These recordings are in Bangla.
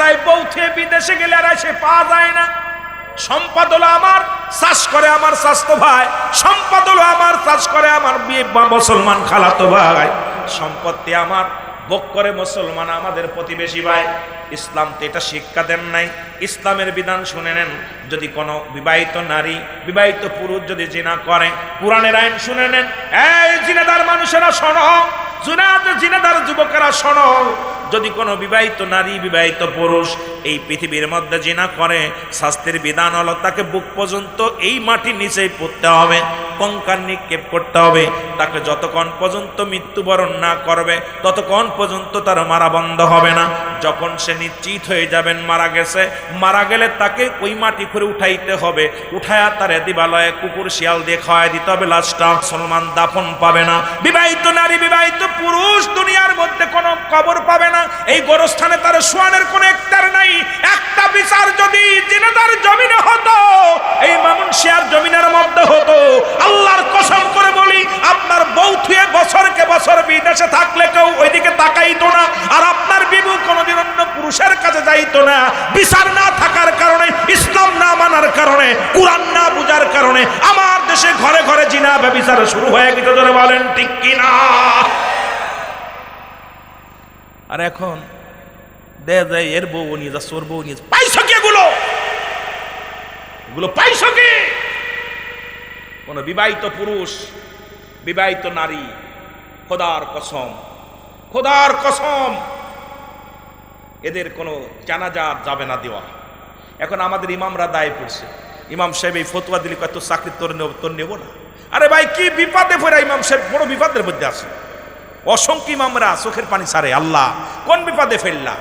যায়, বউ থেকে বিদেশে গেলে আর সে পাওয়া যায় না। সম্পদ হলো আমার, চাষ করে আমার স্বাস্থ্য ভাই, সম্পদ হলো আমার, চাষ করে আমার মুসলমান খালাতো ভাই, সম্পত্তি আমার, ভোগ করে মুসলমান আমাদের প্রতিবেশী ভাই। ইসলাম তো এটা শিক্ষা দেন নাই। ইসলামের বিধান শুনে নেন, যদি কোনো বিবাহিত নারী বিবাহিত পুরুষ যদি জিনা করে, কোরআনের আইন শুনে নেন। এই জিনাদার মানুষেরা শোনো, জিনাদার যুবকেরা শোনো, যদি কোনো বিবাহিত নারী বিবাহিত পুরুষ এই পৃথিবীর মধ্যে জিনা করে, শাস্তির বিধান হলো তাকে বুক পর্যন্ত এই মাটির নিচেই পড়তে হবে, কঙ্কাল নিক্ষেপ করতে হবে। তাকে যতক্ষণ পর্যন্ত মৃত্যুবরণ না করবে ততক্ষণ পর্যন্ত তার মারা বন্ধ হবে না। যখন সে নিশ্চিত হয়ে যাবেন মারা গেছে, মারা গেলে তাকে ওই মাটি করে উঠাইতে হবে, উঠায়া তার দিবালয়ে কুকুর শিয়াল দিয়ে খাওয়াই দিতে হবে। লাশটা মুসলমান দাফন পাবে না। বিবাহিত নারী বিবাহিত পুরুষ দুনিয়ার মধ্যে কোনো কবর পাবে না। এই গোরস্থানে তার শোয়ানের কোনো একটার নাই। একটা বিচার যদি জিনাদার জমিনে হতো, এই মামুনশিয়ার জমিনের মধ্যে হতো, আল্লাহর কসম করে বলি, আপনার বউ থুয়ে বছরকে বছর বিদেশে থাকলে কেউ ওইদিকে তাকাইতো না, আর আপনার বিবু কোনোদিন অন্য পুরুষের কাছে যাইতো না। বিচার না থাকার কারণে, ইসলাম না মানার কারণে, কুরআন না বুঝার কারণে আমার দেশে ঘরে ঘরে জিনা ব্যভিচার শুরু হয়ে গেছে। ধরে বলেন ঠিক কিনা? আর এখন দেখা যায় এর বউ নিয়ে যাচ্ছে, ওর বউ নিয়ে যাচ্ছে। পাইছো কি এগুলো? এগুলো পাইছো কি? কোন বিবাহিত পুরুষ বিবাহিত নারী, খোদার কসম, খোদার কসম, এদের কোনো জানাজা যাবে না দেওয়া। এখন আমাদের ইমামরা দায় পড়ছে, ইমাম সাহেব এই ফতোয়া দিলে কত চাকরি তোর নেব না। আরে ভাই কি বিপদে পড়ে ইমাম সাহেব বড় বিপদের মধ্যে আছে। অসংখ্য ইমামরা চোখের পানি ছাড়ে, আল্লাহ কোন বিপদে ফেললা।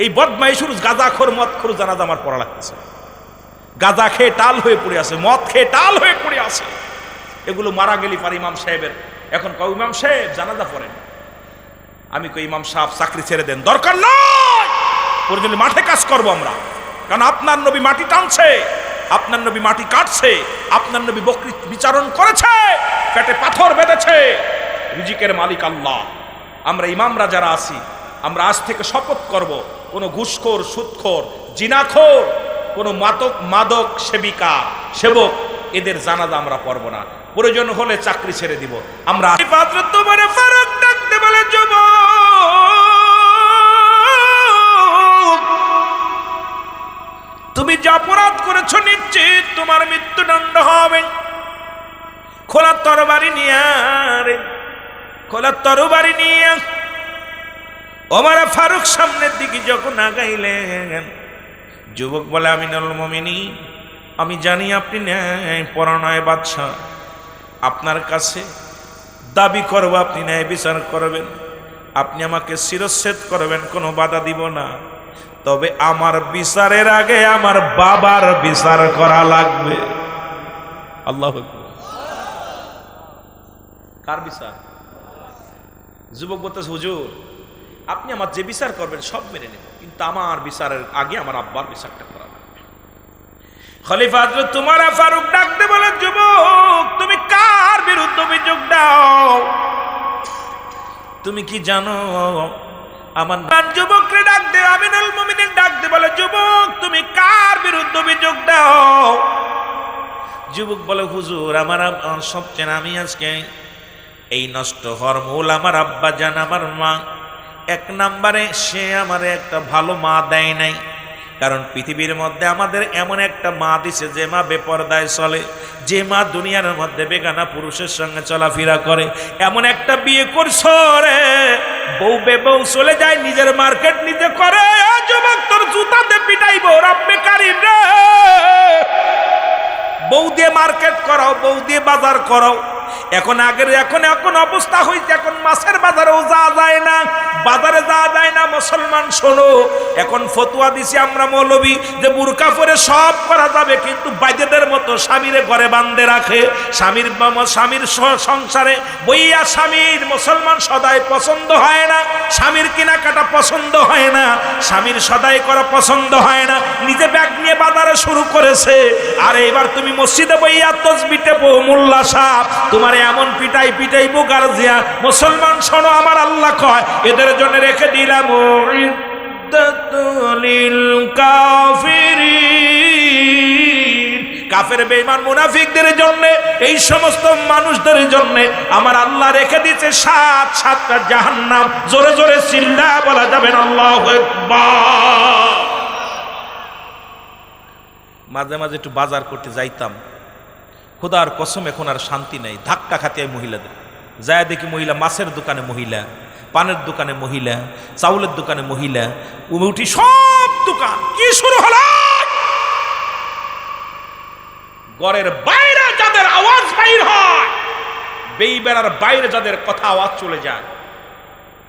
এই বদমাইশুর গাঁজাখোর মদখোর জানাজা আমার পড়া লাগতেছে। গাঁজা খেয়ে টাল হয়ে পড়ে আছে, মদ খেয়ে টাল হয়ে পড়ে আছে। এগুলো মারা গেলি পার ইমাম সাহেবের। এখন কও ইমাম সাহেব জানাজা পড়েন। আমি কই ইমাম সাহেব চাকরি ছেড়ে দেন, দরকার নয়, প্রয়োজনে মাঠে কাজ করবো আমরা। কারণ আপনার নবী মাটি টানছে, আপনার নবী মাটি কাটছে, আপনার নবী বকরি বিচারণ করেছে, পেটে পাথর বেঁধেছে। রিজিকের মালিক আল্লাহ। আমরা ইমামরা যারা আছি, আমরা আজ থেকে শপথ করব, কোনো ঘুষখোর, সুদখোর, জিনাখোর, কোনো মাদক সেবিকা সেবক, এদের জানাজা আমরা পড়ব না। প্রয়োজন হলে চাকরি ছেড়ে দিব আমরা। তোমার ফারুক ডাকতে বলে, তুমি যে অপরাধ করেছো নিশ্চিত তোমার মৃত্যুদণ্ড হবে। খোলা তরবারি নিয়ে, খোলা তরবারি নিয়ে ওমর ফারুক সামনের দিকে যখন আগাইলেন, যুবক বলে, আমিনুল মুমিনিন, আমি জানি আপনি ন্যায় পরায়ণ বাদশাহ, আপনার কাছে দাবি করব আপনি ন্যায় বিচার করবেন, আপনি আমাকে শিরচ্ছেদ করবেন, কোনো বাধা দিব না। তবে আমার বিচারের আগে আমার বাবার বিচার করা লাগবে। আল্লাহু আকবার। কার বিচার? যুবক বলতেছে, হুজুর আপনি আমার যে বিচার করবেন সব মেনে নেব, কিন্তু আমার বিচারের আগে আমার আব্বার বিচারটা করা লাগবে। খলিফা হযরত উমর ফারুক ডাকতে বলে, যুবক তুমি কার বিরুদ্ধে অভিযোগ দাও? তুমি কি জানো? আমার যুবকরে ডাক দে, আমিনুল মুমিনিন ডাকতে বলে, যুবক তুমি কার বিরুদ্ধে অভিযোগ দাও? যুবক বলে, হুজুর আমার সবচেয়ে, আমি আজকে এই নষ্ট হওয়ার মূল আমার আব্বা জান, আমার মা। এক নম্বরে সে আমারে একটা ভালো মা দেয় নাই, কারণ পৃথিবীর মধ্যে আমাদের এমন একটা মা দিছে যে মা বেপরদায় চলে, যে মা দুনিয়ার মধ্যে বেগানা পুরুষের সঙ্গে চলাফেরা করে। এমন একটা বিয়ে করছো রে, বউ বেবউ চলে যায়, নিজের মার্কেট নিজে করে। যুবক তোর জুতাতে পিটাইবো, রব্বে কারিম রে। বউ দিয়ে মার্কেট করাও, বউ দিয়ে বাজার করাও। এখন আগের এখন অবস্থা হয়েছে, এখন মাছের বাজারেও যাওয়া যায় না, বাজারে যাওয়া যায় না। মুসলমান শোনো, এখন ফতোয়া দিছি আমরা মৌলবী যে বুরকা পরে সব করা যাবে, কিন্তু বাইদেদের মতো স্বামীরে ঘরে বান্ধে রাখে। স্বামীর সংসারে বইয়া স্বামীর মুসলমান সদাই পছন্দ হয় না, স্বামীর কেনাকাটা পছন্দ হয় না, স্বামীর সদাই করা পছন্দ হয় না, নিজে ব্যাগ নিয়ে বাজারে শুরু করেছে। আর এবার তুমি মসজিদে বইয়া তসবিহ টেপো, মোল্লা সাহেব তোমার এমন পিটাইবো গার্জিয়া। মুসলমান শোনো, আমার আল্লাহ কয় এদের জন্য রেখে দিলাম লিল কাফিরিন। কাফের বেঈমান মুনাফিকদের জন্য, এই সমস্ত মানুষদের জন্য আমার আল্লাহ রেখে দিয়েছে সাতটা জাহান্নাম। জোরে জোরে চিল্লায়া বলা যাবে না আল্লাহু আকবার। মাঝে মাঝে একটু বাজার করতে যাইতাম, খোদার কসম এখন আর শান্তি নাই। ধাক্কা খাতে মহিলাদের যায় দেখি, মহিলা মাছের দোকানে মহিলা, পানের দোকানে মহিলা, চাউলের দোকানে মহিলা, উঠি সব দোকান। কি শুরু হলো? ঘরের বাইরে যাদের আওয়াজ বাইর হয়, বেইবেড়ার বাইরে যাদের কথা আওয়াজ চলে যায়,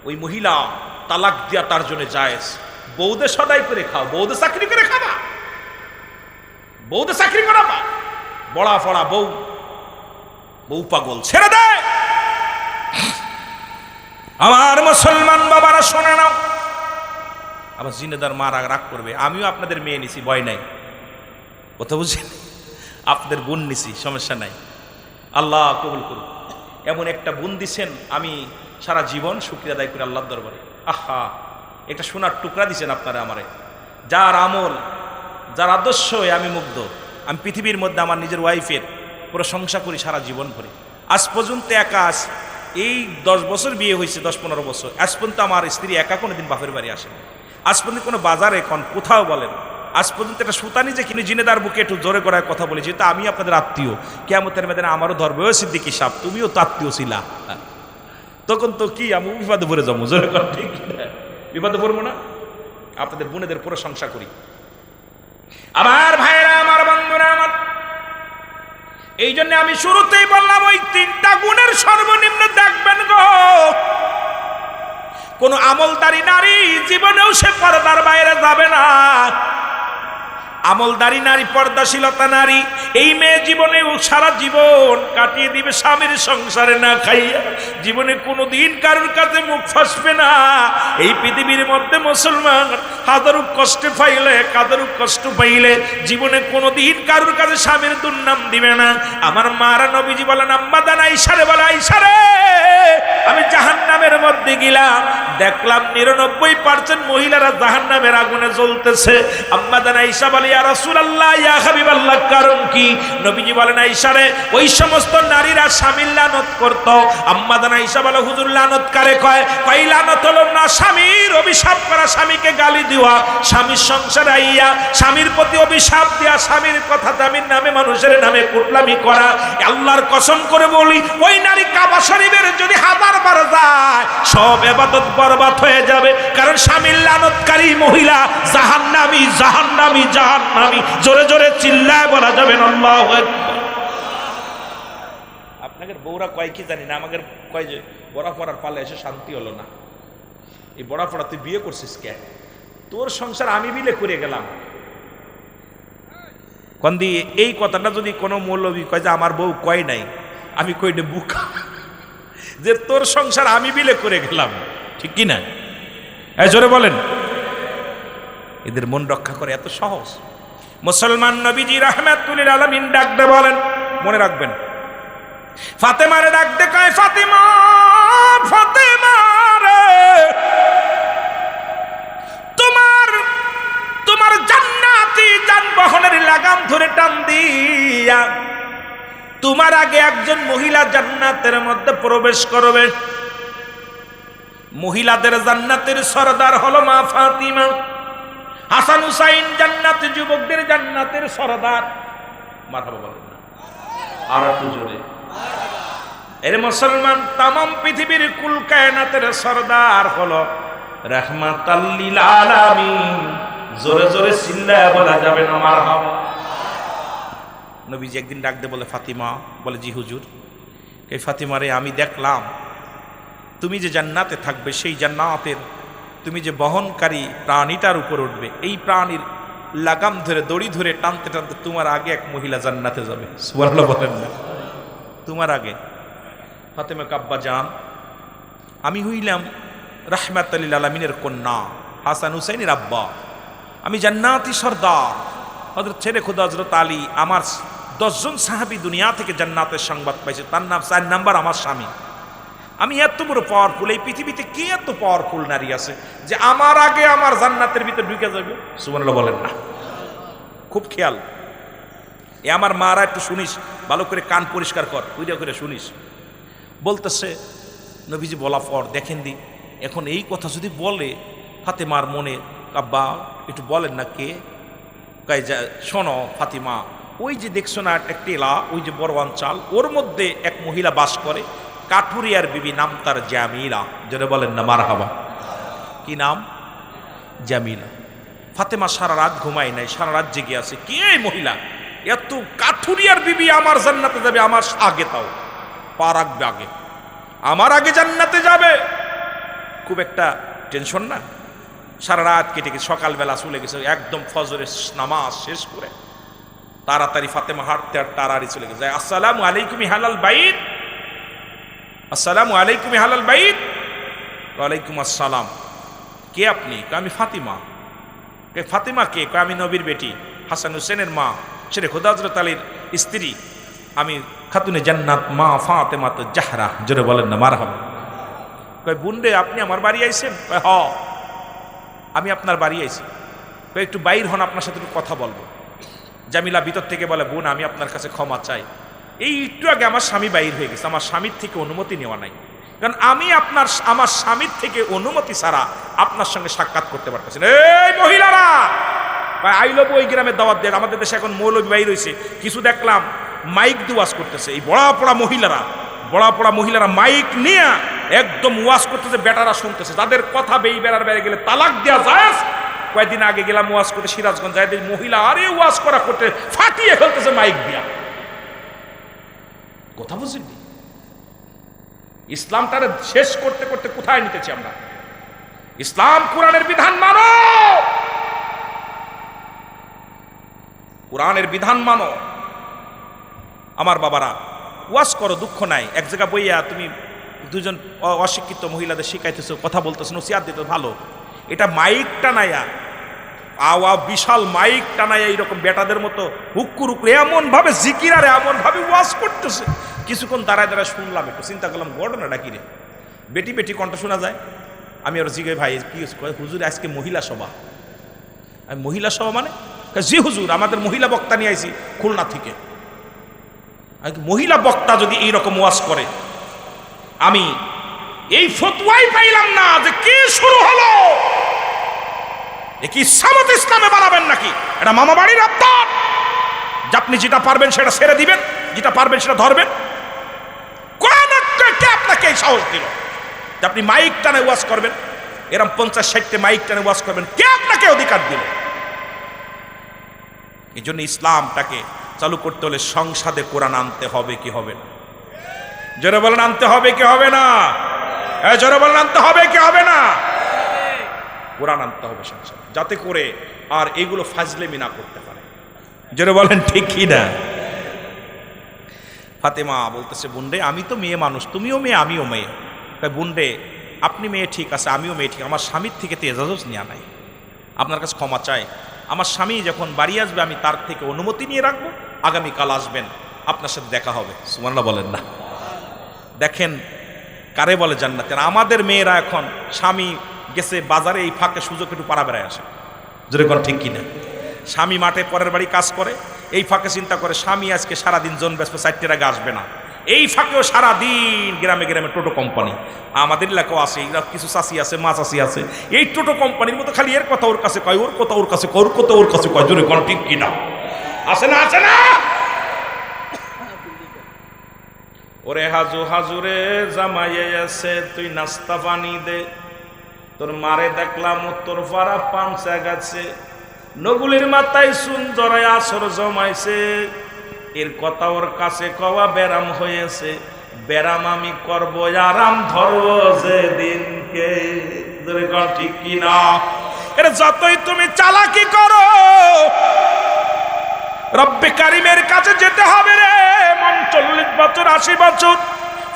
ওই মহিলা তালাক দিয়া তার জন্য জায়েজ। বউদে সদাই করে খাও, বউদে চাকরি করে খাবা, বউদে চাকরি করাবা, বড়া ফড়া বউ, বউ পাগল, ছেড়ে দে। আমার মুসলমান বাবারা শোনে নাও। আবার জিনেদার মা রাগ করবে, আমিও আপনাদের মেয়ে নিছি, ভয় নাই, কথা বুঝছেন? আপনাদের বোন নিছি, সমস্যা নাই, আল্লাহ কবুল করুন। এমন একটা বোন দিছেন, আমি সারা জীবন শুকরিয়া আদায় করি আল্লাহর দরবারে। আহা, একটা সোনার টুকরা দিছেন আপনারা আমারে, যার আমল, যার আদর্শ আমি মুগ্ধ। আমি পৃথিবীর মধ্যে আমার নিজের ওয়াইফের প্রশংসা করি সারা জীবন ভরে। আজ পর্যন্ত একা এই 10 বছর বিয়ে হয়েছে, 10-15 বছর, আজ পর্যন্ত আমার স্ত্রী একা কোনোদিন বাপের বাড়ি আসেনি। আজ পর্যন্ত কোনো বাজারে এখন কোথাও বলেন, আজ পর্যন্ত একটা সুতানি যে কিনে জিনেদার বুকে একটু জোরে করার কথা বলেছি, তো আমি আপনাদের আত্মীয়, কিয়ামতের ময়দানে আমারও ধরবে, ও সিদ্দিকী সাহেব তুমিও তো আত্মীয় ছিলা, তখন তো কি আমি বিপদে পড়ে যাবো, জোরে কর, ঠিক না? বিপদে পড়বো না? আপনাদের বোনেদের প্রশংসা করি। আমার ভাইরা, আমার বন্ধুরা, আমার এই জন্য আমি শুরুতেই বললাম, ওই 3টা গুণের সর্বনিম্ন দেখবেন গো। কোন আমলদারি নারী জীবনেও সে পর্দার বাইরে যাবে না। আমলদারি নারী, পর্দাশীলতা নারী, এই মেয়ে জীবনে সারা জীবন কাটিয়ে দিবে স্বামীর সংসারে না খাইয়া। জীবনে কোনোদিন কারোর কাছে মুখ ফাঁসবে না। এই পৃথিবীর মধ্যে মুসলমান হাজারো কষ্টে পাইলে, কাদেরও কষ্ট পাইলে, জীবনে কোনোদিন কারোর কাছে স্বামীর দুর্নাম দিবে না। আমার মারা নবীজি বলেন, আম্মা দান আইসারে বলে, আইসারে আমি জাহান্নামের মধ্যে গেলাম, দেখলাম 99% মহিলারা জাহান্নামের আগুনে জ্বলতেছে। আম্মা দান আইসা বলে, ইয়া রাসূলুল্লাহ, ইয়া হাবিবাল্লাহ, কারণ কি? নবীজি বলেন, আইসারে ওই সমস্ত নারীরা স্বামীর লানত করত। আম্মা দান আইসা বলে, হুজুর লানত কারে কয়? কয় লানত হলো না স্বামীর অভিশাপ করা, স্বামীকে গালি দেওয়া, স্বামীর সংসারে আইয়া স্বামীর প্রতি অভিশাপ দেওয়া, স্বামীর কথা স্বামীর নামে মানুষের নামে কুটলামি করা। আল্লাহর কসম করে বলি, ওই নারী কাবা শরীফের যদি 1000 বার যায়, সব ইবাদত বরবাদ হয়ে যাবে। কারণ স্বামীর লানতকারী মহিলা জাহান্নামী, জাহান্নামী, জাহান্নামী। জোরে জোরে চিল্লায় বলা যাবে না আল্লাহু আকবার। আপনাদের বউরা কয় কি জানি না, আমাদের কয় যে বড়া পড়ার পালে এসে শান্তি হলো না। এই বড়া পড়া তুই বিয়ে করছিস কে? তোর সংসার আমি বিলে করে গেলাম। কন্দি এই কথাটা যদি কোনো মৌলবী কয় যে আমার বউ কয় নাই, আমি কইলে বুকা, যে তোর সংসার আমি বিলে করে গেলাম, ঠিক কি না? এই জোরে বলেন। এদের মন রক্ষা করে এত সহজ। মুসলমান নবীজি রাহমাতুল লিল আলামিন ডাকতে বলেন, মনে রাখবেন, ফাতেমারে ডাকতে কয়, ফাতেমা, ফাতেমা রে, তোমার জান্নাতি যানবাহনের লাগাম ধরে টান দিয়া তোমার আগে একজন মহিলা জান্নাতের মধ্যে প্রবেশ করবে। মহিলাদের জান্নাতের সরদার হলো মা ফাতিমা। হাসান হুসাইন জান্নাতের, যুবকদের জান্নাতের সরদার। মারহাবা বলেন না আর একটু জোরে। এর মুসলমান, তামাম পৃথিবীর কুল কায়নাতের সরদার হলো রাহমাতাল লিল আলামিন। জোরে জোরে চিল্লায়া বলা যাবে না মারহাবা। নবীজি একদিন ডাক দে বলে, ফাতিমা। বলে, জি হুজুর। এই ফাতিমা রে, আমি দেখলাম তুমি যে জান্নাতে থাকবে, সেই জান্নাতের তুমি যে বহনকারী প্রাণীটার উপর উঠবে, এই প্রাণীর লাগাম ধরে, দড়ি ধরে টানতে টানতে তোমার আগে এক মহিলা জান্নাতে যাবে। সুবহানাল্লাহ বলেন না? তোমার আগে। ফাতেমা কাব্বা জান, আমি হইলাম রাহমাতুল লিল আলামিনের কন্যা, হাসান হুসাইনের আব্বা, আমি জান্নাতি সরদার। হযরত ছেলে খুদা হযরত আলী, আমার 10 জন সাহাবী দুনিয়া থেকে জান্নাতের সংবাদ পাইছে, তার নাম 4 নাম্বার আমার স্বামী। আমি এত বড় পাওয়ারফুল, এই পৃথিবীতে কি এত পাওয়ারফুল নারী আছে যে আমার আগে আমার জান্নাতের ভিতরে ঢুকে যাবে? সুবহানাল্লাহ বলেন না? খুব খেয়াল। এ আমার মারা একটু শুনিস, ভালো করে কান পরিষ্কার কর, ওইটা করে শুনিস। বলতেছে নবীজি বলা পর দেখেন দি, এখন এই কথা যদি বলে ফাতেমার মনে, আব্বা একটু বলেন না কে? কয় যা শোনো ফাতিমা, ওই যে দেখছো না একটা টেলা, ওই যে বড় অঞ্চল, ওর মধ্যে এক মহিলা বাস করে, কাঠুরিয়ার বিবি, নাম তার জামিলা। যেটা বলেন না মারহাবা। কি নাম? জামিলা। ফাতেমা সারা রাত ঘুমায় নাই, সারা রাত জেগে আছে। কে এই মহিলা? এত কাঠুরিয়ার বিবি আমার জান্নাতে যাবে, আমার আগে, তাও পার রাখবে আগে, আমার আগে জান্নাতে যাবে। খুব একটা টেনশন না? সারা রাত কেটে গেছে, সকালবেলা চলে গেছে, একদম ফজরের নামাজ শেষ করে তাড়াতাড়ি ফাতেমা হাঁটতে হাঁটতে তাড়াতাড়ি চলে গেছে। আসসালামু আলাইকুম হালাল বাইত, আসসালামু আলাইকুম হালাল বাইত। ওয়ালাইকুম আসসালাম। কে আপনি? আমি ফাতিমা। ফাতিমা কে? আমি নবীর বেটি, হাসান হুসেনের মা, শেরে খোদা হযরত আলীর স্ত্রী, আমি খাতুনে জান্নাত মা ফাতেমা তো জাহরা। জোরে বলেন না মারহাবা। কয় বোন রে, আপনি আমার বাড়ি আইছেন? কয় হ, আমি আপনার বাড়ি আইছি। কয় একটু বাইর হন, আপনার সাথে একটু কথা বলবো। জামিলা ভিতর থেকে বলে, বোন আমি আপনার কাছে ক্ষমা চাই, এই একটু আগে আমার স্বামী বাইর হয়ে গেছে, আমার স্বামীর থেকে অনুমতি নেওয়া নাই, কারণ আমি আমার স্বামীর থেকে অনুমতি ছাড়া আপনার সঙ্গে সাক্ষাৎ করতে পারতেছি না। এই মহিলারা আইলব ওই গ্রামের দাওয়াত দেয়, আমাদের দেশে এখন মৌলবী বাইর হয়েছে, কিছু দেখলাম মাইক দিয়ে ওয়াজ করতেছে। এই বড়া পড়া মহিলারা মাইক নিয়ে একদম ওয়াজ করতেছে, বেটারা শুনতেছে, যাদের কথা বেই বেড়ার বেড়ে গেলে তালাক দেওয়া যায়। কয়েকদিন আগে গেলাম ওয়াজ করতে সিরাজগঞ্জ, যায় মহিলা আরে ওয়াজ করতে ফাটিয়ে ফেলতেছে মাইক দিয়া। কথা বুঝলি? ইসলামটারে শেষ করতে করতে কোথায় নিতেছি আমরা? ইসলাম কোরআনের বিধান মানো, কোরআনের বিধান মানো। আমার বাবারা, ওয়াজ করো, দুঃখ নাই, এক জায়গা বইয়া তুমি দুজন অশিক্ষিত মহিলাদের শিখাইতেছো, কথা বলতেছো, নসিহত দিতে ভালো। এটা মাইক টানাইয়া, বিশাল মাইক টানাইয়া এইরকম বেটাদের মতো হুক্কুর হুক্কুর এমন ভাবে জিকির আর এমন ভাবে ওয়াজ করতেছে। কিছুক্ষণ দাঁড়ায় দাঁড়ায় শুনলাম, একটু চিন্তা করলাম ঘটনাটা কি রে, বেটি বেটি কণ্ঠ শোনা যায়। আমি আর জিজ্ঞাসা, ভাই কি হুজুর আজকে মহিলা সভা? আমি মহিলা সভা মানে? জি হুজুর, আমাদের মহিলা বক্তা নিয়ে আইছি খুলনা থেকে। মহিলা বক্তা যদি এইরকম ওয়াজ করে, আমি এই ফতোয়াই পাইলাম না যে কি শুরু হলো। এ কি সামত ইসলামে বানাবেন নাকি? এটা মামা বাড়ির আবদার যে আপনি যেটা পারবেন সেটা ছেড়ে দিবেন, যেটা পারবেন সেটা ধরবেন। কে আপনাকে এই সাহস দিল যে আপনি মাইক টানে ওয়াজ করবেন? এরকম 50-60 মাইক টানে ওয়াজ করবেন, কে আপনাকে অধিকার দিল? এই জন্য ইসলামটাকে চালু করতে হলে সংসদে কোরআন আনতে হবে কি হবে না? জোরে বলেন আনতে হবে কি হবে না? জোরে বলেন আনতে হবে কি হবে না? কোরআন আনতে হবে সংসদে, যাতে করে আর এগুলো ফাজলেমি না করতে পারে। জোরে বলেন ঠিক কি না? ফাতেমা বলতেছে, বোনরে আমি তো মেয়ে মানুষ, তুমিও মেয়ে আমিও মেয়ে। বোনরে আপনি মেয়ে ঠিক আছে, আমিও মেয়ে ঠিক, আমার স্বামীর থেকে তো এজাজত নেওয়া নাই, আপনার কাছে ক্ষমা চাই। আমার স্বামী যখন বাড়ি আসবে আমি তার থেকে অনুমতি নিয়ে রাখবো, আগামীকাল আসবেন, আপনার সাথে দেখা হবে। সুবহানাল্লাহ বলেন না? দেখেন কারে বলে জান্নাতের। আমাদের মেয়েরা এখন স্বামী গেছে বাজারে, এই ফাঁকে সুযোগ একটু পাড়া বেড়ায় আসে। জোরে কোন ঠিক কিনা? স্বামী মাঠে পরের বাড়ি কাজ করে, এই ফাঁকে চিন্তা করে স্বামী আজকে সারাদিন জন ব্যস্ত, 4টার আগে আসবে না। এই ফাঁকেও সারাদিন গ্রামে গ্রামে টোটো কোম্পানি, আমাদের এলাকাও আছে, এরা কিছু চাষি আছে, মা চাষি আছে, এই টোটো কোম্পানির মতো খালি এর কথা ওর কাছে কয়, ওর কথা ওর কাছে কয়, ওর কথা ওর কাছে কয়। জোরে কোন ঠিক কিনা? আছে না? আছে না? ওরে হাজু হাজুরে জামাইয়ে আছে, তুই নাস্তা পানি দে, তোর মারে দেখলাম তোর পাড়া পাঞ্চা গাছে, নগুলির মাথায় সুন জড়ায় আসর জমাইছে, এর কথা ওর কাছে কওয়া ব্যারাম হয়েছে, ব্যারাম আমি করবো আরাম ধরবো যেদিনকে। ঠিক কিনা? এটা যতই তুমি চালাকি করো, রব্বে কারিমের কাছে যেতে হবে রে। 40 বছর 80 বছর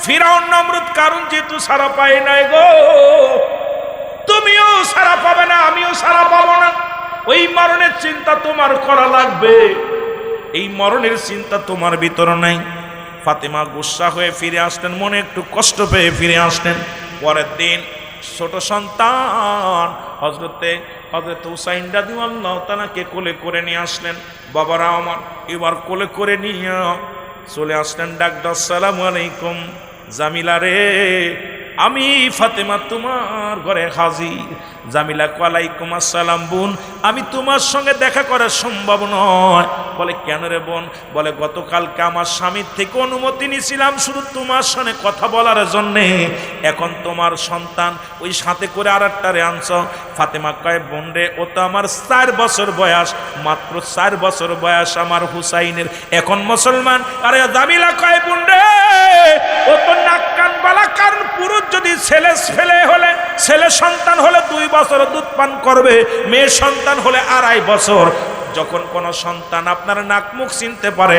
ফিরাউন নমরুদ কারণ যেহেতু সারা পাই নাই গো, তুমিও সারা পাবে না, আমিও সারা পাবো না। ওই মরণের চিন্তা তোমার করা লাগবে, এই মরণের চিন্তা তোমার ভিতর নাই। ফাতেমা গুসা হয়ে ফিরে আসলেন, মনে একটু কষ্ট পেয়ে ফিরে আসলেন। পরের দিন ছোট সন্তান হজরত হুসাইন রাদিয়াল্লাহু তাআলাকে কোলে করে নিয়ে আসলেন। বাবারা আমার এবার কোলে করে নিয়ে চলে আসলেন, ডাকটা আসসালামু আলাইকুম জামিলা রে, আমি ফাতেমা তোমার ঘরে হাজির। জামিলা ওয়ালাইকুম আসসালাম বোন, আমি তোমার সঙ্গে দেখা করা সম্ভব নয়। বলে কেন রে বোন? বলে গতকালকে আমার স্বামীর থেকে অনুমতি নিয়েছিলাম শুধু তোমার সঙ্গে কথা বলার জন্যে, এখন তোমার সন্তান ওই সাথে করে আর একটা রে আনছ। ফাতেমা কয় বোন রে, ও তো আমার 4 বছর বয়স, মাত্র 4 বছর বয়স আমার হুসাইনের, এখন মুসলমান। আরে জামিলা কয় বোন রে, ও তো নাক কান বালা, কারণ পুরুষ যদি ছেলে সন্তান হলে 2 বছর দুধ পান করবে, মেয়ে সন্তান হলে 2.5 বছর। যখন কোন সন্তান আপনার নাক মুখ চিনতে পারে,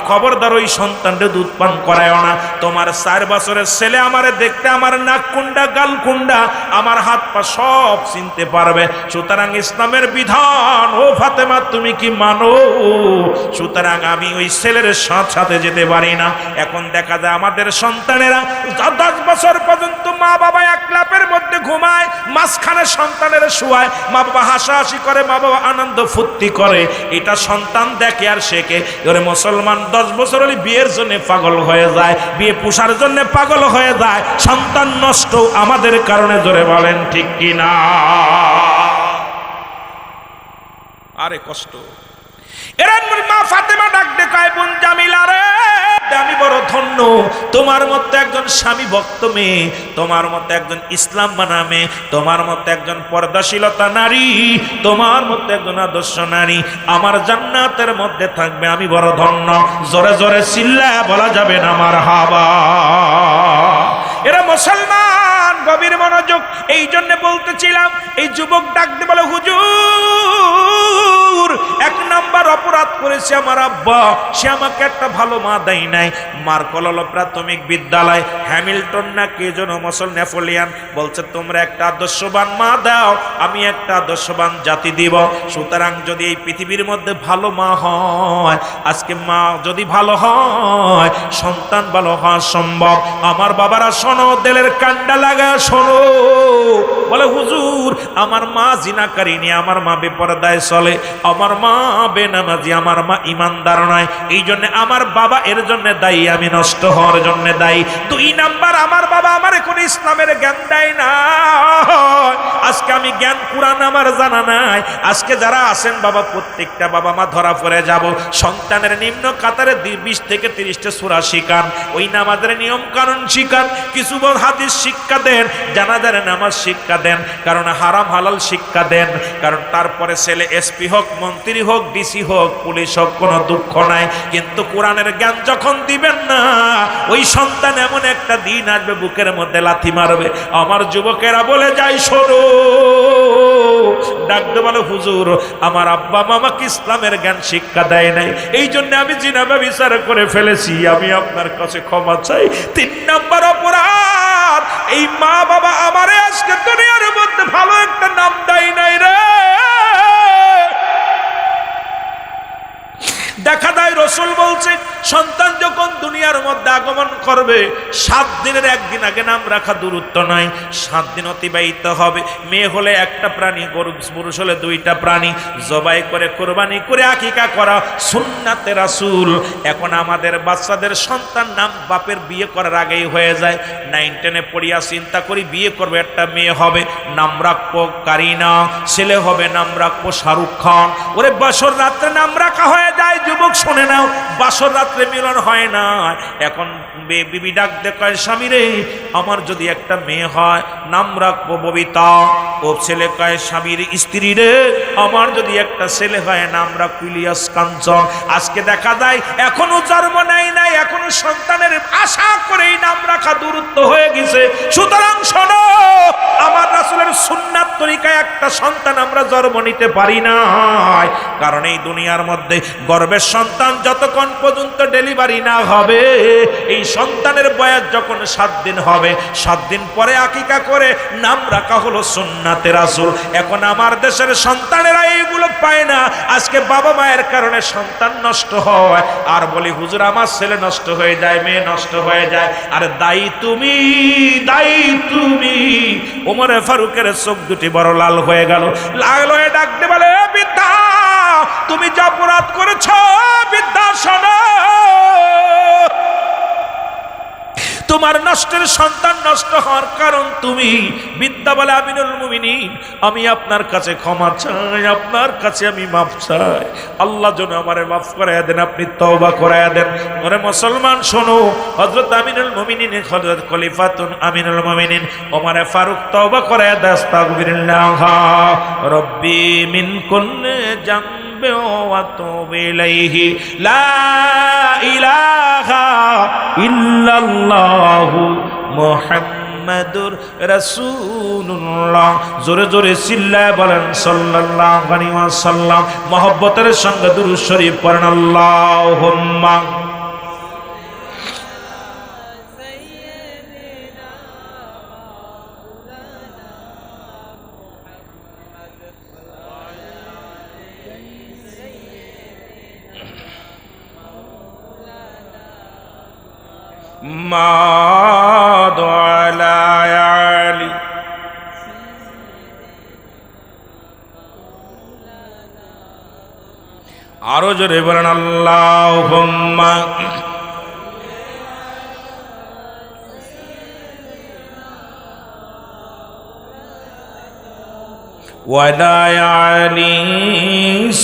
খবরদার ওই সন্তানকে দুধ পান করায় না। তোমার 4 বছরের ছেলে আমারে দেখতে আমার নাক কুন্ডা গাল কুন্ডা আমার হাত পা সব চিনতে পারবে। সুতরাং ইসলামের বিধান ও ফাতেমা তুমি কি মানো? সুতরাং আমি ওই ছেলের সাথে যেতে পারি না। এখন দেখা যায় আমাদের সন্তানেরা 10 বছর পর্যন্ত মা বাবা এক লাপের মধ্যে ঘুমায়, মাঝখানে সন্তানের শুয়ায়, মা বাবা হাসাহাসি করে, মা বাবা আনন্দ ফুর্তি করে, এটা সন্তান দেখে আর শেখে। এবারে মুসলমান 10 বছর হলে বিয়ের জন্য পাগল হয়ে যায়, বিয়ে পোষার জন্য পাগল হয়ে যায়, সন্তান নষ্ট আমাদের কারণে। জোরে বলেন ঠিক কিনা? আরে কষ্ট। এরা মা ফাতেমা ডাক দেখায় বোন জামিলা রে, আমি বড় ধন্য, তোমার মতো একজন স্বামী ভক্ত মেয়ে, তোমার মতো একজন ইসলাম মানা মেয়ে, তোমার মতো একজন পর্দাশীলতা নারী, তোমার মতো একজন আদর্শ নারী আমার জান্নাতের মধ্যে থাকবে, আমি বড় ধন্য। জোরে জোরে চিল্লায়া বলা যাবে না মারহাবা। এরা মুসলমান, গভীর মনোযোগ। এই জন্য বলতেছিলাম, এই যুবক ডাকতে বলে হুজুর 1 নাম্বার অপরাধ করেছে আমার আব্বা, সে আমাকে একটা ভালো মা দেয় নাই। মার্কল হলো প্রাথমিক বিদ্যালয়, হ্যামিল্টন না কে যেন নেপোলিয়ান বলছে তোমরা একটা আদর্শবান মা দাও, আমি একটা আদর্শবান জাতি দিব। সুতরাং যদি এই পৃথিবীর মধ্যে ভালো মা হয়, আজকে মা যদি ভালো হয়, সন্তান ভালো হওয়া সম্ভব। আমার বাবারা শোনো, দিলের কান্ডা লাগা শোনো। বলে হুজুর আমার মা জিনাকারিনী, আমার মা বেপরদায় চলে, আমার মা বেনামাজি, আমার মা ইমানদার নয়, এই জন্য আমার বাবা এর জন্য দায়ী, আমি নষ্ট হওয়ার জন্য দায়ী। 2 নাম্বার, আমার বাবা আমার এখন ইসলামের জ্ঞান দেয় না। আজকে আমি জ্ঞান কুরআন আমার জানা নাই। আজকে যারা আছেন বাবা, প্রত্যেকটা বাবা মা ধরা পড়ে যাব। সন্তানের নিম্ন কাতারে 20 থেকে 30টা সূরা শিখান, ওই নামাজের নিয়ম কানুন শিখান, কিছু হাদিস শিক্ষা দেন, জানাজার নামাজ শিক্ষা দেন, কারণ হারাম হালাল শিক্ষা দেন। কারণ তারপরে ছেলে এসপি হোক, মন্ত্রী হোক, ডিসি হোক, পুলিশ হোক, কোনো দুঃখ নাই। কিন্তু কোরআনের জ্ঞান যখন দিবেন না, ওই সন্তান এমন একটা দিন আসবে বুকের মধ্যে লাথি মারবে। আমার যুবকেরা বলে যাই শোনো, ডাকতে বলে হুজুর আমার আব্বা মামাকে ইসলামের জ্ঞান শিক্ষা দেয় নাই, এই জন্য আমি জিনা ব্যভিচার করে ফেলেছি, আমি আপনার কাছে ক্ষমা চাই। 3 নাম্বার অপরাধ, এই মা বাবা আমারে আজকে দুনিয়ার মধ্যে ভালো একটা নাম দেয় নাই রে। দেখা যায় রসুল বলছে সন্তান যখন দুনিয়ার মধ্যে আগমন করবে 7 দিনের 1 দিন আগে নাম রাখা দূরত্ব নয়, 7 দিন অতিবাহিত হবে। মেয়ে হলে 1টা প্রাণী, গরু পুরুষ হলে 2টা প্রাণী জবাই করে কোরবানি করে আকিকা করা সুন্নাতে রাসূল। এখন আমাদের বাচ্চাদের সন্তান নাম বাপের বিয়ে করার আগেই হয়ে যায়। 9, 10-এ পড়িয়া চিন্তা করি বিয়ে করবে, একটা মেয়ে হবে, নাম রাখবো কারিনা, ছেলে হবে নাম রাখবো শাহরুখ খান। ওরে বাসর রাত্রে নাম রাখা হয়ে যায়। যুবক শুনে নাও, বাসর রাত্রে মিলন হয় না। এখন বিবি ডাক দেখায় স্বামী রে, আমার যদি একটা মেয়ে হয় নাম রাখবো ববিতা। ও ছেলে কয় স্বামীর স্ত্রী রে, আমার যদি একটা ছেলে হয় নাম রাখবো ইলিয়াস কাঞ্চন। আজকে দেখা যায় এখনো জন্ম নেয় নাই, এখনো সন্তানের আশা করেই নাম রাখা দূরত্ব হয়ে গেছে। সুতরাং শোনো, আমার রাসূলের সুন্নাত তরিকায় একটা সন্তান আমরা জন্ম নিতে পারি না, কারণ এই দুনিয়ার মধ্যে গর্ভের সন্তান যতক্ষণ পর্যন্ত ডেলিভারি না হবে, এই সন্তানের বয়স যখন 7 দিন হবে, 7 দিন পরে আকিকা করে নাম রাখা হলো সুন্নাতে রাসূল। এখন আমার দেশের সন্তানেরা এইগুলো পায় না। আজকে বাবা মায়ের কারণে সন্তান নষ্ট হয়, আর বলি হুজুর আমার ছেলে নষ্ট হয়ে যায়, মেয়ে নষ্ট হয়ে যায়। আর দায়ী তুমি, দায়ী তুমি। ওমর ফারুকের চোখ দুটি বড় লাল হয়ে গেল, লাল হয়ে ডাকতে বলে, বিদ্যা তুমি যা অপরাধ করেছ, বিদ্যা শোনো, তোমার নষ্টের সন্তান নষ্ট হওয়ার কারণ তুমি। বিদ্যা বলে, আমিনুল মুমিনিন আমি আপনার কাছে ক্ষমা চাই, আপনার কাছে আমি মাফ চাই, আল্লাহ যেন আমারে মাফ করাইয়া দেন, আপনি তওবা করাইয়া দেন। ওরে মুসলমান শোনো, হযরত আমিনুল মুমিনিন, হযরত খলিফাতুন আমিনুল মুমিনিন ওমর ফারুক তওবা করাইয়া দেন, আস্তাগফিরুল্লাহ রব্বি মিন কুল্লি জামবি ওয়া তুবু ইলাইহি লা ইলাহা ইল্লাল্লাহু মুহাম্মাদুর রাসূলুল্লাহ। জোরে জোরে চিল্লায় বলেন সাল্লাল্লাহু আলাইহি ওয়াসাল্লাম। মহব্বতের সঙ্গে দুরূদ শরীফ পড়েন, আল্লাহুম্মা মাদু আলা আলি। আরো জোরে বলেন আল্লাহুম্মা ওয়ালা আলি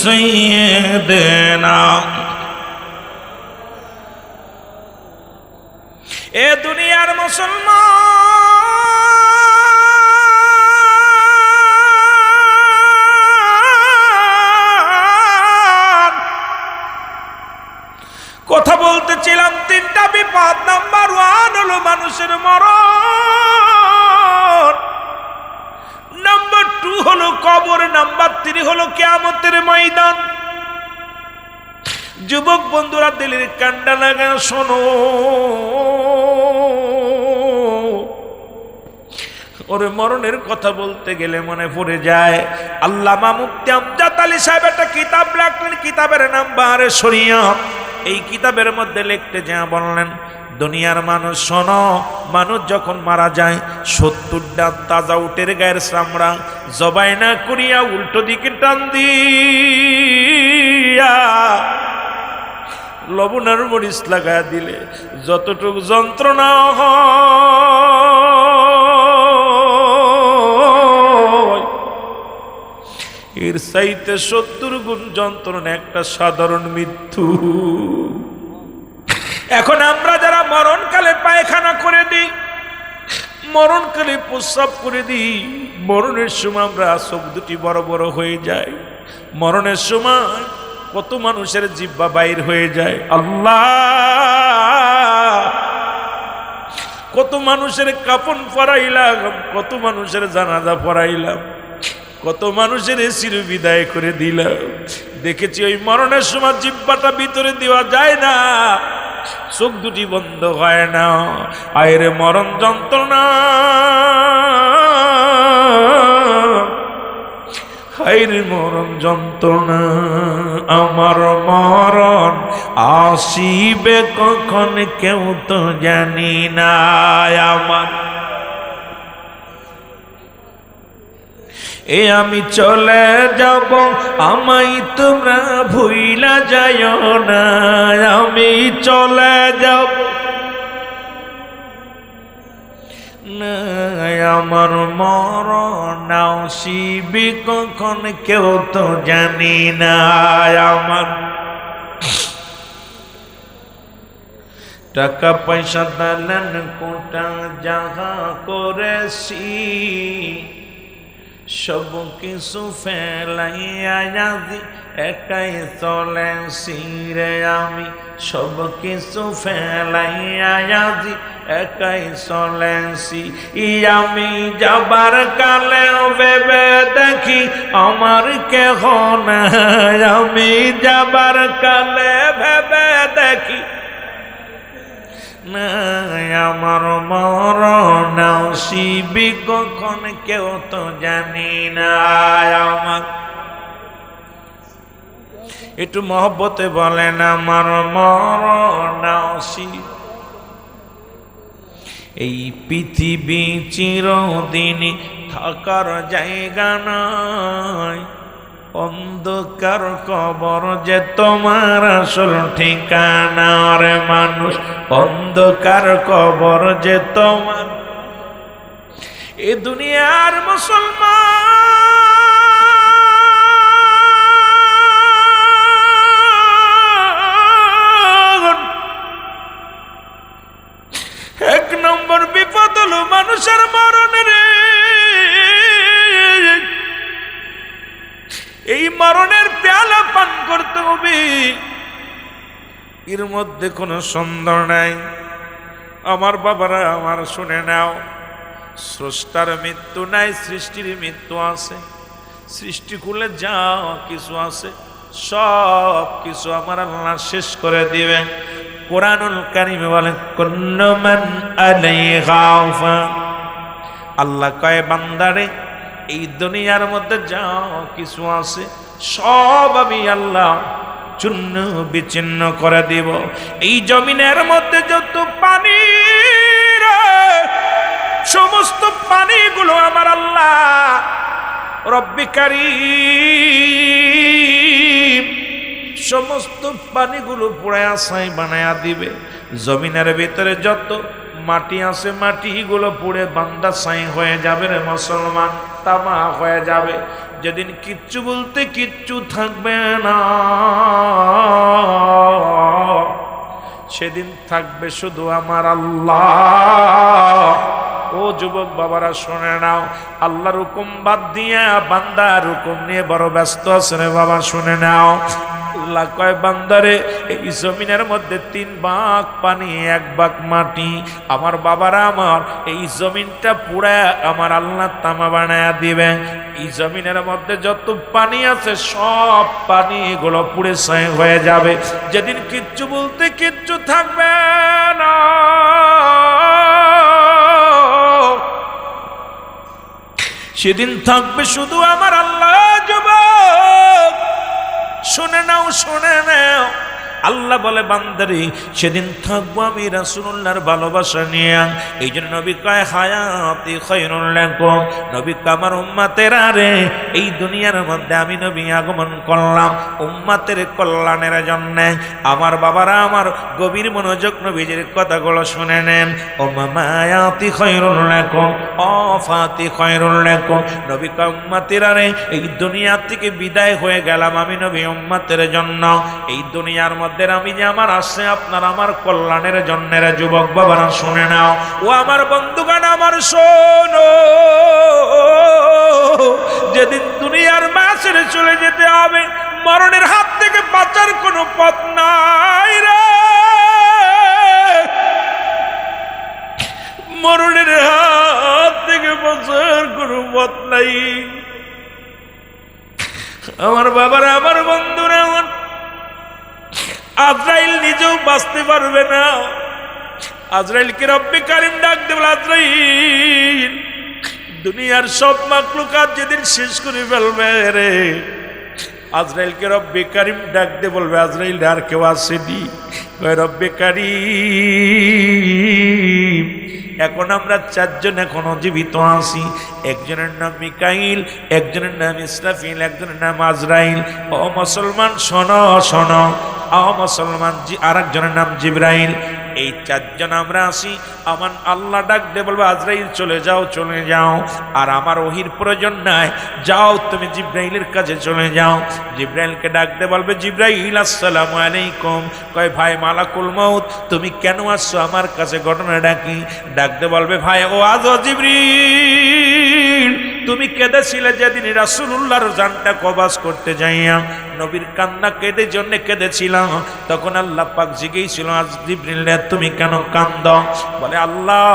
সাইয়্যিদিনা। এ দুনিয়ার মুসলমান, কথা বলতেছিলাম 3টা বিপদ। নাম্বার 1 হলো মানুষের মরণ, নাম্বার 2 হলো কবর, নাম্বার 3 হলো কিয়ামতের ময়দান। যুবক বন্ধুরা দিলের কান্ডা লাগা শোনো, ওরে মরণের কথা বলতে গেলে মনে পড়ে যায় আল্লামা মুফতি আমজাদ আলী সাহেব একটা কিতাব লিখলেন, কিতাবের নাম বারে শরিয়ত। এই কিতাবের মধ্যে লিখতে যা বললেন, দুনিয়ার মানুষ শোনো, মানুষ যখন মারা যায় 70টা তাজা উটের গায়ের চামড়া জবাই না করিয়া উল্টো দিকে টান দিয়া লবণ আর মরিচ লাগায় দিলে যতটুকু যন্ত্রণা হয়, এর চাইতে 70 গুণ যন্ত্রণা একটা সাধারণ মৃত্যু। এখন আমরা যারা মরণকালে পায়খানা করে দিই, মরণকালে প্রস্রাব করে দিই, মরণের সময় আমরা চোখ দুটি বড় বড় হয়ে যায়, মরণের সময় কত মানুষের জিহ্বা বাইর হয়ে যায়। আল্লাহ, কত মানুষের কাফন পরাইলাম, কত মানুষের জানাজা পরাইলাম, কত মানুষের চির বিদায় করে দিলাম। দেখেছি ওই মরণের সময় জিহ্বাটা ভিতরে দেওয়া যায় না, চোখ দুটি বন্ধ হয় না। আয়রে মরণ যন্ত্রণা, হায়রে মরণ যন্ত্রণা, আমার মরণ আসিবে কখন কেউ তো জানি না। আমার এ আমি চলে যাব, আমায় তোমরা ভুইলা যাও না, আমি চলে যাব না, আমার মরণ আসিবে কখন কেউ তো জানি না। আমার টাকা পয়সা দালান কোটা যাহা করেছি, সব কিছু ফেলাইয়া আজি একাই চলেছি রে আমি, সব কিছু ফেলাইয়া আজি একাই চলেছি। আমি যাবার কালে ভেবে দেখি আমার কেহ নাই, আমি যাবার কালে ভেবে দেখি না আমার মরণ আসিবে কখন কেউ তো জানি না। আমার একটু মহব্বতে বলেন আমার মরণ আসিবে। এই পৃথিবী চিরদিন থাকার জায়গা নয়, অন্ধকার কবর যে তোমার আসল ঠিকানা রে মানুষ, অন্ধকার কবর যে তোমার। এ দুনিয়ার মুসলমান এক নম্বর বিপদ হলো মানুষের মরণ রে। এই মরণের পেয়ালা পান করতে হবে, এর মধ্যে কোনো সন্দেহ নাই। আমার বাবারা আমার শুনে নাও, স্রষ্টার মৃত্যু নাই, সৃষ্টির মৃত্যু আছে। সৃষ্টি করলে যা কিছু আছে সব কিছু আমার আল্লাহ শেষ করে দিবেন। কোরআনুল কারীমে বলে কুল্লু মান আলাইহা ফান। আল্লাহ কয় বান্দারে এই দুনিয়ার মধ্যে যা কিছু আছে সব আমি আল্লাহ চূর্ণ বিচ্ছিন্ন করে দিব। এই জমিনের মধ্যে যত পানি সমস্ত পানিগুলো আমার আল্লাহ রব্বি কারীম সমস্ত পানিগুলো পুড়ায়া ছাই বানায়া দিবে। জমিনের ভিতরে যত মাটি আছে মাটিগুলো পুড়ে বান্দা ছাই হয়ে যাবে রে মুসলমান, তামা হয়ে যাবে। যেদিন কিচ্ছু বলতে কিচ্ছু থাকবে না, সেদিন থাকবে শুধু আমার আল্লাহ। ও যুবক বাবারা শুনে নাও, আল্লাহর হুকুম বাদ দিয়া বান্দার হুকুম নিয়ে বড় ব্যস্ত আছে রে বাবা, শুনে নাও। আল্লাহ কয় বান্দারে এই জমিনের মধ্যে 3 ভাগ পানি 1 ভাগ মাটি। আমার বাবারা আমার এই জমিনটা পুরা আমার আল্লাহ তামা বানায়া দিবে। এই জমিনের মধ্যে যত পানি আছে সব পানিগুলো পুড়ে ছাই হয়ে যাবে। যেদিন কিচ্ছু বলতে কিচ্ছু থাকবে না, সেদিন থাকবে শুধু আমার আল্লাহ। যুবক শুনে নাও, শুনে নাও, আল্লাহ বলে বান্দারে সেদিন থাকবো আমি রাসূলুল্লাহর ভালোবাসা নিয়ে। এই জন্য নবী কয় হায়াতি খায়রুল লাকুম। নবী আমার উম্মতেরা রে এই দুনিয়ার মধ্যে আমি নবী আগমন করলাম উম্মতের কল্যাণের জন্য। আমার বাবারা আমার গভীর মনোযোগ নবীজির কথাগুলো শুনে নেন। ও মায়াতি খায়রুল লাকুম ও ফাতি খায়রুল লাকুম। নবী কয় উম্মতেরা রে এই দুনিয়া থেকে বিদায় হয়ে গেলাম আমি নবী উম্মতের জন্য। এই দুনিয়ার আমি যে আমার আসছে আপনার আমার কল্যাণের জন্য। যুবক বাবারা শুনে নাও, ও আমার বন্ধুগণ আমার শোনো, যেদিন দুনিয়ার মা ছেড়ে চলে যেতে হবে মরণের হাত থেকে বাঁচার কোনো পথ নাই রে। মরণের হাত থেকে বাঁচার কোনো পথ নাই। আমার বাবারা আমার বন্ধুরা আমার আজরাইল নিজেও বাঁচতে পারবে না। আজরাইলকে রব্বে কারীম ডাক দেবে, আজরাইল দুনিয়ার সব মাখলুকাত যেদিন শেষ করে ফেলবে রে। আজরাইলকে রব্বে কারীম ডাক দিয়ে বলবে আজরাইল আর কেউ আসেনি? রব্বে কারীম এখন আমরা 4 জন এখনো জীবিত আছি। একজনের নাম মিকাইল, একজনের নাম ইসরাফিল, একজনের নাম আজরাইল। ও মুসলমান শোনো শোনো, ও মুসলমান আরেকজনের নাম জিবরাইল। এই 4 জন আমরা আসি। আমার আল্লাহ ডাক দিয়ে বলবো আজরাইল চলে যাও, চলে যাও। আর আমার ওহির প্রয়োজন নাই, যাও তুমি জিবরাইলের কাছে চলে যাও। জিবরাইলকে ডাক দিয়ে বলবে জিবরাইল আসসালামু আলাইকুম। কয় ভাই মালাকুল মউত তুমি কেন আসছো আমার কাছে, ঘটনা ডাকি। ডাক দিয়ে বলবে ভাই ও আজ জিবরিল তুমি কেঁদেছিলে যেদিন রাসূলুল্লাহর জানটা কবাজ করতে যাইয়া, নবীর কান্না কেঁদে জন্য কেঁদেছিলাম। তখন আল্লাহ পাক জিজ্ঞেসছিল আজ জিবরিল তুমি কেন কান্দ? বলে আল্লাহ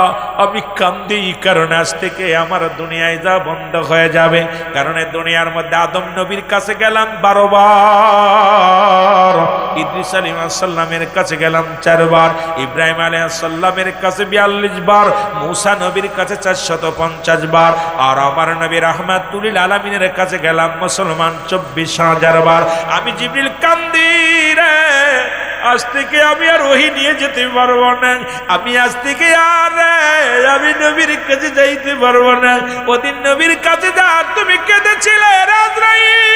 আমি কান্দি কারণ আজ থেকে আমার দুনিয়ায় যা বন্ধ হয়ে যাবে। কারণ দুনিয়ার মধ্যে আদম নবীর কাছে গেলাম 12 বার, ইদ্রিস আলাইহিস সালামের কাছে গেলাম 4 বার, ইব্রাহিম আলাইহিস সালামের কাছে 42 বার, মূসা নবীর কাছে 450 বার, আর আমার নবী রাহমাতুল লিল আলামিনের কাছে গেলাম মুসলমান 24,000 বার। আমি জিবরিল কান্দি রে, আজ থেকে আমি আর ওহী নিয়ে যেতে পারবো না, আমি আজ থেকে আর আমি নবীর কাছে যাইতে পারবো না। ওদিন নবীর কাছে যা তুমি কেঁদেছিলে আজরাইল,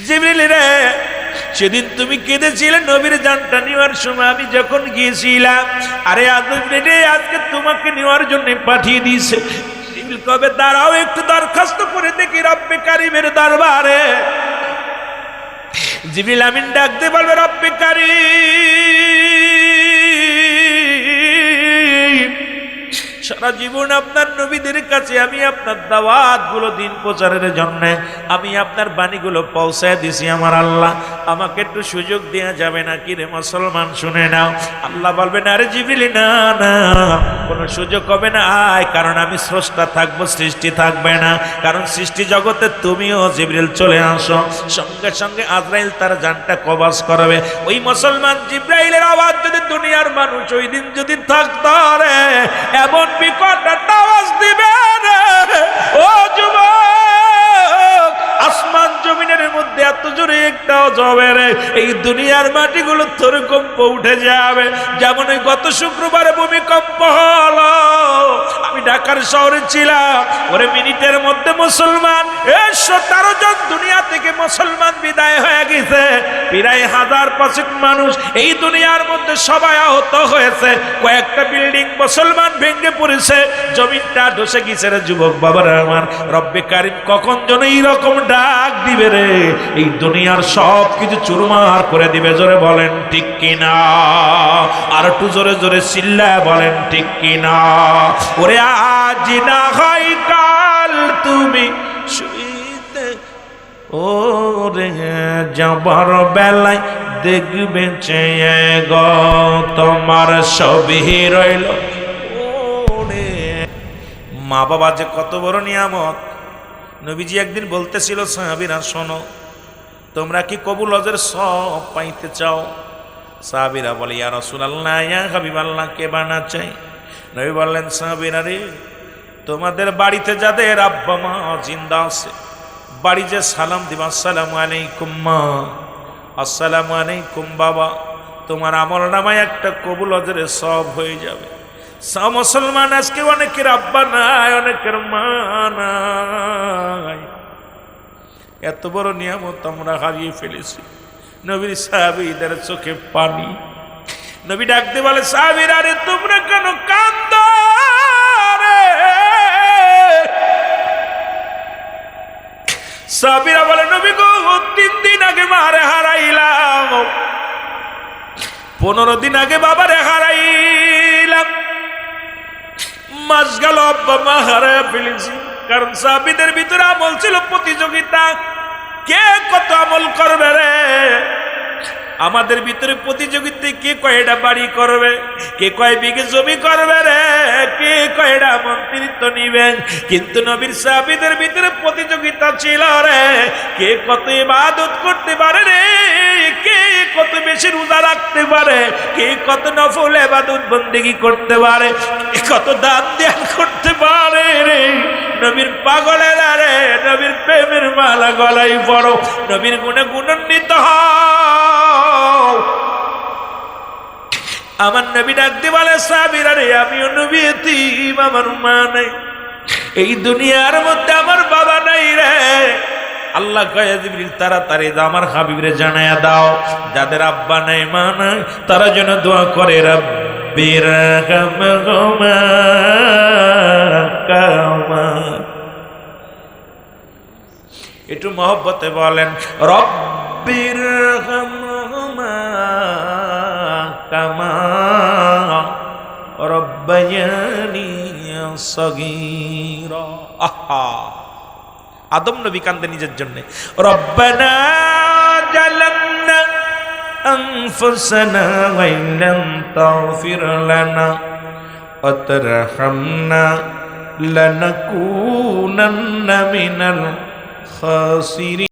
জিবরিল রে সেদিন তুমি কেঁদেছিলে নবীর জানটা নেওয়ার সময় আমি যখন গিয়েছিলাম, আরে আজরাইল আজকে তোমাকে নেওয়ার জন্য পাঠিয়ে দিয়েছে। জিবরিল কবে দাঁড়াও একটু দরখাস্ত করে দেখি রব্বে কারিমের দরবারে। জিবরিল আমিন ডাক দিয়ে বলবে রব্বে কারিম, সারা জীবন আপনার নবীদের কাছে আমি আপনার দাওয়াত গুলো দিন প্রচারের জন্য আমি আপনার বাণীগুলো পৌঁছায় দিছি। আমার আল্লাহ আমাকে একটু সুযোগ দেওয়া যাবে না কি রে মুসলমান, শুনে নাও। আল্লাহ বলবেন আরে জিবরিল না না, কোনো সুযোগ হবে না, আয়, কারণ আমি স্রষ্টা থাকবো, সৃষ্টি থাকবে না, কারণ সৃষ্টি জগতে তুমিও জিবরিল চলে আসো। সঙ্গে সঙ্গে আজরাইল তার জানটা কবজ করবে। ওই মুসলমান জিবরাইলের আওয়াজ যদি দুনিয়ার মানুষ ওই দিন যদি থাকতো রে, এমন বিকট একটা আওয়াজ দিবে রে ও যুবক, আসমান জমিনের মধ্যে এত জোরে একটা যাবে রে, এই দুনিয়ার মাটিগুলো থরকম্প উঠে যাবে। যেমন ওই গত শুক্রবারে ভূমিকম্প হলো, আমি ঢাকার শহরে ছিলাম, ওরে মিনিটের মধ্যে মুসলমান 17 জন দুনিয়া থেকে মুসলমান বিদায় হয়ে গেছে, প্রায় 1000 মানুষ এই দুনিয়ার মধ্যে সবাই আহত হয়েছে, কয়েকটা বিল্ডিং মুসলমান ভেঙে পড়েছে, জমিনটা ধসে গেছে রে যুবক বাবারা আমার। রব্বে কারিম কখন যেন এইরকম ডাক দিবে রে, এই দুনিয়ার সব কিছু চুরমার করে দিবে। জোরে বলেন ঠিক কিনা, আর একটু জোরে জোরে চিল্লা বলেন ঠিক কিনা। ওরে আজ না হয় কাল তুমি শুইতে, ওরে যাবার বেলায় দেখবে চেয়ে গো তোমার সবই রইল। ওরে মা বাবা যে কত বড় নিয়ামত। নবীজি একদিন বলতেছিল সাহাবীরা শোনো, তোমরা কি কবুল হজের সব পাইতে চাও? সাহাবীরা বলে ইয়া রাসূলুল্লাহ, ইয়া হাবিবাল্লাহ, কে বানা চাই? নবী বললেন সাহাবীরা রে, তোমাদের বাড়িতে যাদের আব্বা মা জিন্দা আছে, বাড়ি যে সালাম দিবা আসসালামু আলাইকুম মা, আসসালামু আলাইকুম বাবা, তোমার আমল নামায় একটা কবুল হজের সব হয়ে যাবে। মুসলমান আজকে অনেকের আব্বা নাই, অনেকের মা নাই, এত বড় নিয়ামত আমরা হারিয়ে ফেলেছি। নবীর সাহাবীদের চোখে পানি। নবী ডাকতে বলে সাহাবীরা রে তোমরা কেন কাঁদো রে? সাহাবীরা বলে নবী গো 3 দিন আগে মারে হারাইলাম, 15 দিন আগে বাবারে হারাইলাম, মাস গেল আব্বা মা হারাই ফেলেছি। কারণ সাহাবীদের ভিতরে আমল ছিল প্রতিযোগিতা, কে কত আমল করবে রে। আমাদের ভিতরে প্রতিযোগিতায় কে কয়টা বাড়ি করবে, কে কয় বিঘে জমি করবে রে, কে কয়টা মন্ত্রিত্ব নিবে। কিন্তু নবীর সাহাবীদের ভিতরে প্রতিযোগিতা ছিল রে, কে কত ইবাদত করতে পারে রে, কে কত বেশি রোজা রাখতে পারে, কে কত নফল ইবাদত বন্দেগী করতে পারে, কে কত দান ধ্যান করতে পারে রে। নবীর পাগলেরা রে, নবীর প্রেমের মালা গলায় পড়ো, নবীর গুণে গুণান্বিত হও। আমার নবী ডাকতে বলে সাহাবীরা রে আমিও নবী এতিম, আমার মা নাই, এই দুনিয়ার মধ্যে আমার বাবা নাই রে। আল্লাহ কয়ে জিবরিল তাড়াতাড়ি আমার হাবিবরে জানায়া দাও যাদের আব্বা নাই মা নাই তারা যেন দোয়া করে রব্বির হামহুমা কামা, একটু মহব্বতে বলেন রব্বির হামহুমা কামা রব্বায়ানি সগীরা। আহা, আদম নবী কান্দে নিজের জন্য, রব্বানা জালামনা আনফুসানা ওয়া ইল্লাম তাগফির লানা ওয়া তারহামনা লানাকুনান্না মিনাল খাসিরিন।